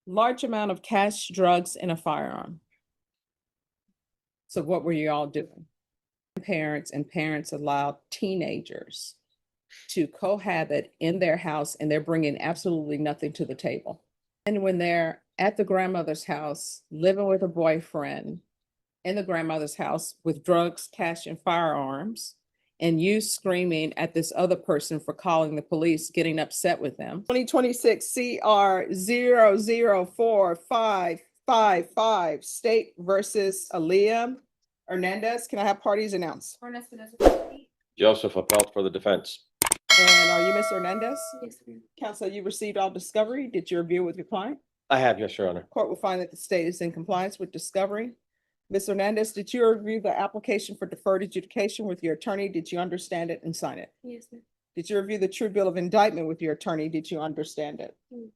Large amount of cash, drugs, and a firearm. So what were you all doing? Parents allowed teenagers to cohabit in their house, and they're bringing absolutely nothing to the table. And when they're at the grandmother's house, living with a boyfriend in the grandmother's house with drugs, cash, and firearms, and you screaming at this other person for calling the police, getting upset with them. 2026 CR 004555, State versus Aaliyah Hernandez. Can I have parties announced? Joseph Appelt for the defense. And are you Ms. Hernandez? Yes, ma'am. Counsel, you received all discovery. Did you review with your client? I have, yes, Your Honor. Court will find that the state is in compliance with discovery. Ms. Hernandez, did you review the application for deferred adjudication with your attorney? Did you understand it and sign it? Yes, ma'am. Did you review the true bill of indictment with your attorney? Did you understand it? Mm.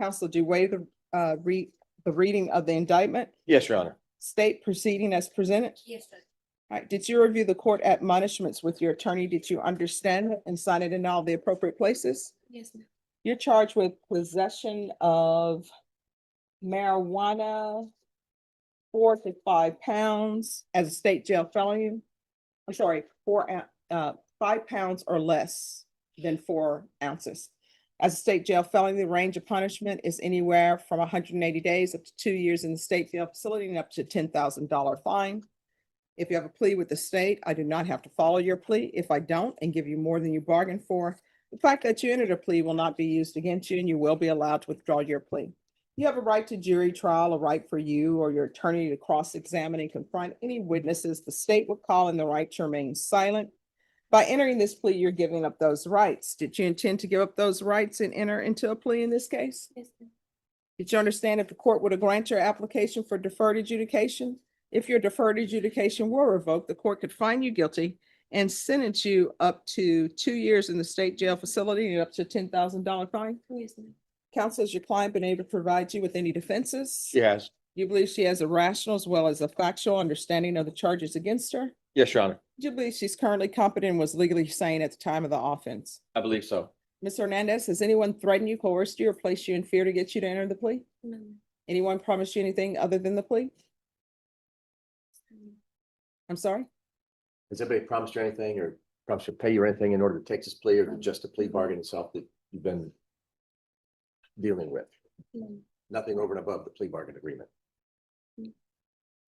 Counsel, do you waive the reading of the indictment? Yes, Your Honor. State proceeding as presented? Yes, sir. All right, did you review the court admonishments with your attorney? Did you understand it and sign it in all the appropriate places? Yes, ma'am. You're charged with possession of marijuana, 4 to 5 pounds as a state jail felony. I'm sorry, 5 pounds or less than 4 ounces. As a state jail felony, the range of punishment is anywhere from 180 days up to 2 years in the state jail facility and up to $10,000 fine. If you have a plea with the state, I do not have to follow your plea. If I don't and give you more than you bargained for, the fact that you entered a plea will not be used against you, and you will be allowed to withdraw your plea. You have a right to jury trial, a right for you or your attorney to cross-examine and confront any witnesses the state would call, and the right to remain silent. By entering this plea, you're giving up those rights. Did you intend to give up those rights and enter into a plea in this case? Yes, ma'am. Did you understand if the court were to grant your application for deferred adjudication? If your deferred adjudication were revoked, the court could find you guilty and sentence you up to 2 years in the state jail facility and up to $10,000 fine. Yes, ma'am. Counsel, has your client been able to provide you with any defenses? Yes. You believe she has a rational as well as a factual understanding of the charges against her? Yes, Your Honor. Do you believe she's currently competent and was legally sane at the time of the offense? I believe so. Ms. Hernandez, has anyone threatened you, coerced you, or placed you in fear to get you to enter the plea? No, ma'am. Anyone promised you anything other than the plea? I'm sorry? Has anybody promised you anything or promised to pay you anything in order to take this plea, or just the plea bargain itself that you've been dealing with? No. Nothing over and above the plea bargain agreement.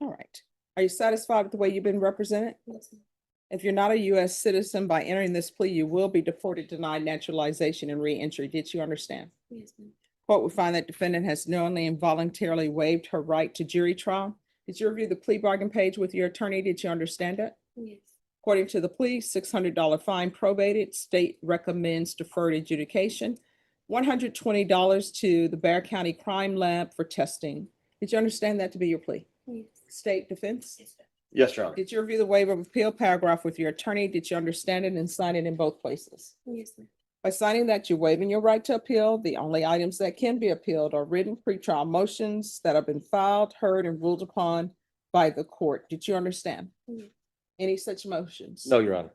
All right. Are you satisfied with the way you've been represented? Yes, ma'am. If you're not a U.S. citizen, by entering this plea, you will be deported, denied naturalization, and re-entry. Did you understand? Yes, ma'am. Court will find that defendant has knowingly and voluntarily waived her right to jury trial. Did you review the plea bargain page with your attorney? Did you understand it? Yes. According to the plea, $600 fine probated. State recommends deferred adjudication. $120 to the Bexar County Crime Lab for testing. Did you understand that to be your plea? Yes. State defense? Yes, sir. Yes, Your Honor. Did you review the waiver of appeal paragraph with your attorney? Did you understand it and sign it in both places? Yes, ma'am. By signing that, you're waiving your right to appeal. The only items that can be appealed are written pretrial motions that have been filed, heard, and ruled upon by the court. Did you understand Yes. any such motions? No, Your Honor.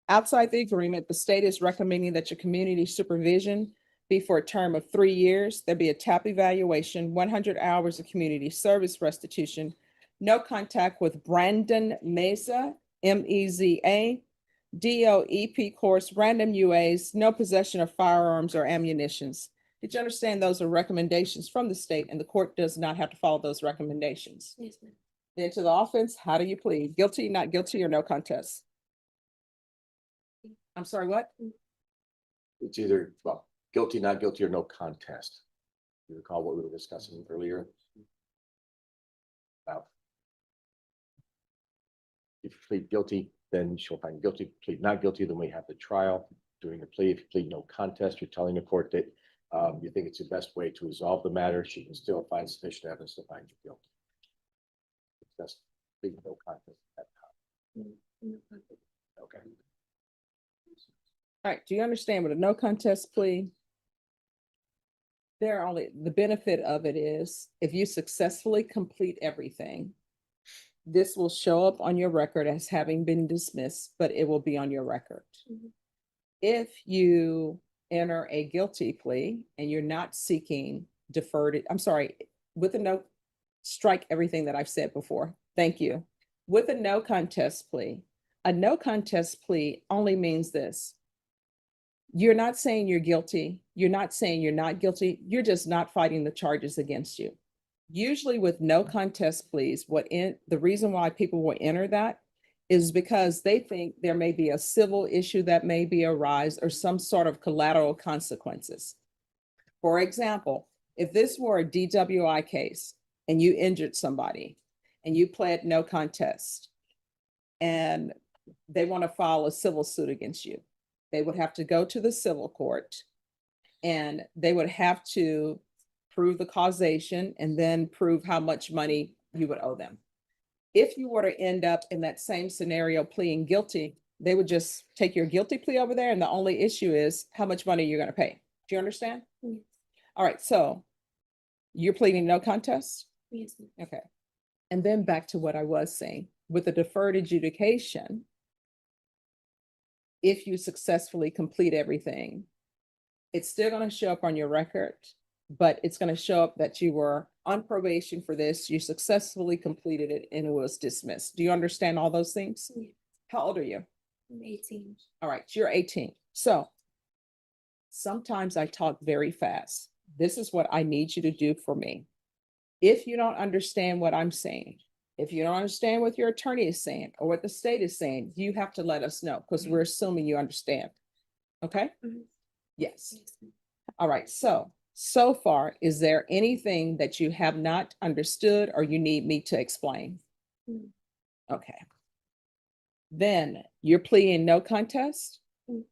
Outside the agreement, the state is recommending that your community supervision be for a term of 3 years. There be a TAP evaluation, 100 hours of community service restitution, no contact with Brandon Meza, M-E-Z-A, DOEP course, random UAs, no possession of firearms or ammunitions. Did you understand those are recommendations from the state, and the court does not have to follow those recommendations? Yes, ma'am. Then to the offense, how do you plead? Guilty, not guilty, or no contest? I'm sorry, what? It's either, well, guilty, not guilty, or no contest. You recall what we were discussing earlier? About if you plead guilty, then she'll find guilty. Plead not guilty, then we have the trial. During the plea, if you plead no contest, you're telling the court that you think it's the best way to resolve the matter. She can still find sufficient evidence to find you guilty. Just plead no contest at that time. Okay. All right, do you understand what a no contest plea? There are only, the benefit of it is if you successfully complete everything, this will show up on your record as having been dismissed, but it will be on your record. Mhm. If you enter a guilty plea and you're not seeking deferred it. I'm sorry, with a no, strike everything that I've said before. Thank you. With a no contest plea, a no contest plea only means this. You're not saying you're guilty. You're not saying you're not guilty. You're just not fighting the charges against you. Usually with no contest pleas, the reason why people will enter that is because they think there may be a civil issue that may be arise or some sort of collateral consequences. For example, if this were a DWI case and you injured somebody and you pled no contest and they want to file a civil suit against you, they would have to go to the civil court and they would have to prove the causation and then prove how much money you would owe them. If you were to end up in that same scenario pleading guilty, they would just take your guilty plea over there and the only issue is how much money you're going to pay. Do you understand? Yes. All right, so you're pleading no contest? Yes, ma'am. Okay. And then back to what I was saying, with a deferred adjudication, if you successfully complete everything, it's still going to show up on your record, but it's going to show up that you were on probation for this, you successfully completed it and it was dismissed. Do you understand all those things? Yeah. How old are you? I'm 18. All right, you're 18. So sometimes I talk very fast. This is what I need you to do for me. If you don't understand what I'm saying, if you don't understand what your attorney is saying or what the state is saying, you have to let us know because we're assuming you understand. Okay? Mhm. Yes. Yes, ma'am. All right. So far, is there anything that you have not understood or you need me to explain? Mm. Okay. Then you're pleading no contest? Mm.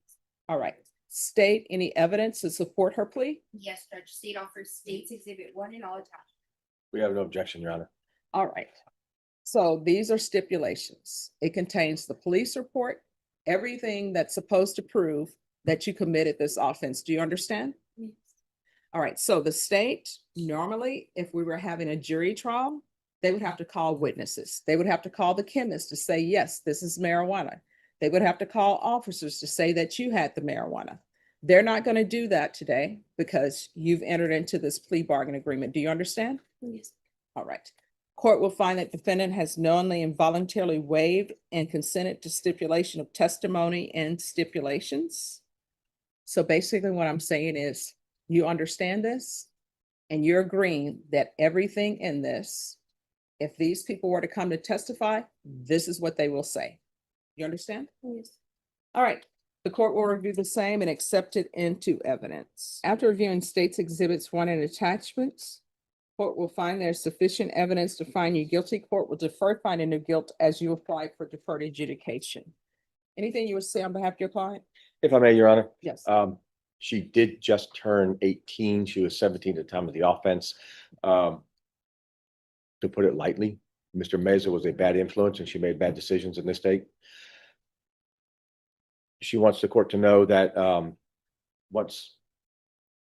All right. State any evidence to support her plea? Yes, Judge. State offers States Exhibit 1 and all attached. We have no objection, Your Honor. All right. So these are stipulations. It contains the police report, everything that's supposed to prove that you committed this offense. Do you understand? Yes. All right. So the state, normally, if we were having a jury trial, they would have to call witnesses. They would have to call the chemist to say, yes, this is marijuana. They would have to call officers to say that you had the marijuana. They're not going to do that today because you've entered into this plea bargain agreement. Do you understand? Yes. All right. Court will find that defendant has knowingly and voluntarily waived and consented to stipulation of testimony and stipulations. So basically what I'm saying is you understand this and you're agreeing that everything in this, if these people were to come to testify, this is what they will say. You understand? Yes. All right. The court will review the same and accept it into evidence. After reviewing States Exhibits 1 and attachments, court will find there's sufficient evidence to find you guilty. Court will defer finding of guilt as you apply for deferred adjudication. Anything you would say on behalf of your client? If I may, Your Honor, Yes. She did just turn 18. She was 17 at the time of the offense. To put it lightly, Mr. Meza was a bad influence and she made bad decisions in this state. She wants the court to know that once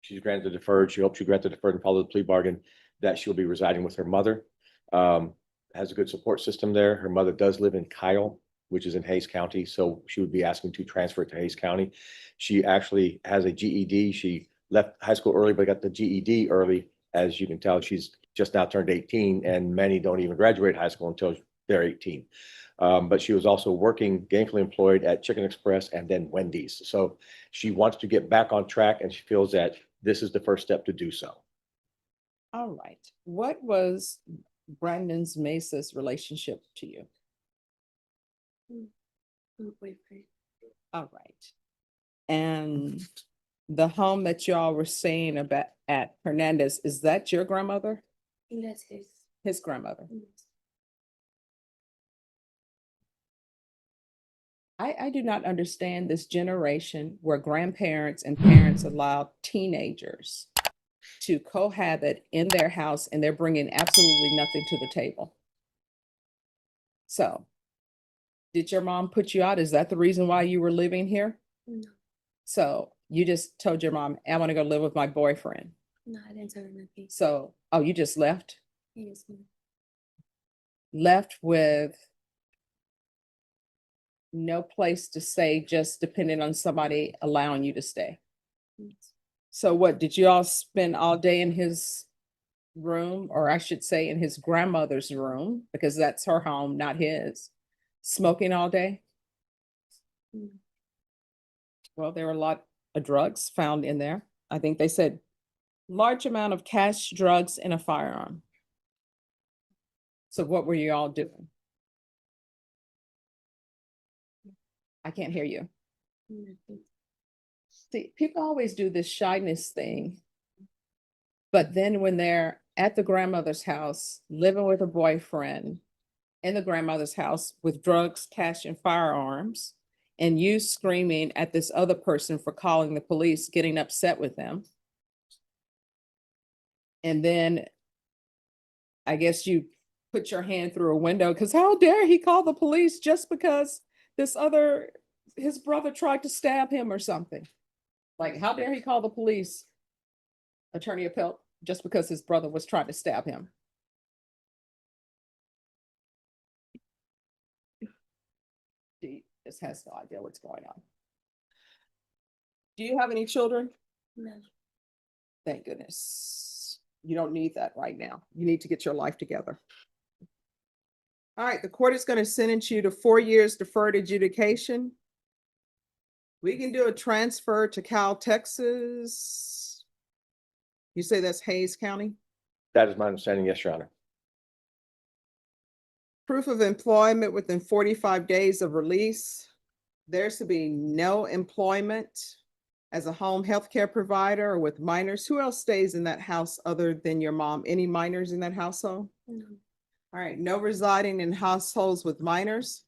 she's granted deferred, she hopes you grant the deferred and follow the plea bargain, that she'll be residing with her mother. Has a good support system there. Her mother does live in Kyle, which is in Hays County, so she would be asking to transfer to Hays County. She actually has a GED. She left high school early, but got the GED early. As you can tell, she's just now turned 18, and many don't even graduate high school until they're 18. But she was also working gainfully employed at Chicken Express and then Wendy's. So she wants to get back on track and she feels that this is the first step to do so. All right. What was Brandon's Mesa's relationship to you? My boyfriend. All right. And the home that y'all were saying about at Hernandez, is that your grandmother? That's his. His grandmother? Yes. I do not understand this generation where grandparents and parents allow teenagers to cohabit in their house and they're bringing absolutely nothing to the table. So, did your mom put you out? Is that the reason why you were living here? No. So you just told your mom, I want to go live with my boyfriend. No, I didn't tell her nothing. So, oh, you just left? Yes, ma'am. Left with no place to stay, just depending on somebody allowing you to stay. Yes. So what, did you all spend all day in his room, or I should say in his grandmother's room, because that's her home, not his, smoking all day? Mm. Well, there were a lot of drugs found in there. I think they said large amount of cash, drugs, and a firearm. So what were you all doing? I can't hear you. Nothing. See, people always do this shyness thing. But then when they're at the grandmother's house, living with a boyfriend in the grandmother's house with drugs, cash, and firearms, and you screaming at this other person for calling the police, getting upset with them. And then I guess you put your hand through a window because how dare he call the police just because his brother tried to stab him or something. Like, how dare he call the police, Attorney Appel, just because his brother was trying to stab him? He just has no idea what's going on. Do you have any children? No. Thank goodness. You don't need that right now. You need to get your life together. All right, the court is going to sentence you to 4 years deferred adjudication. We can do a transfer to Cal, Texas. You say that's Hayes County? That is my understanding, yes, Your Honor. Proof of employment within 45 days of release. There's to be no employment as a home health care provider or with minors. Who else stays in that house other than your mom? Any minors in that household? No. All right, no residing in households with minors.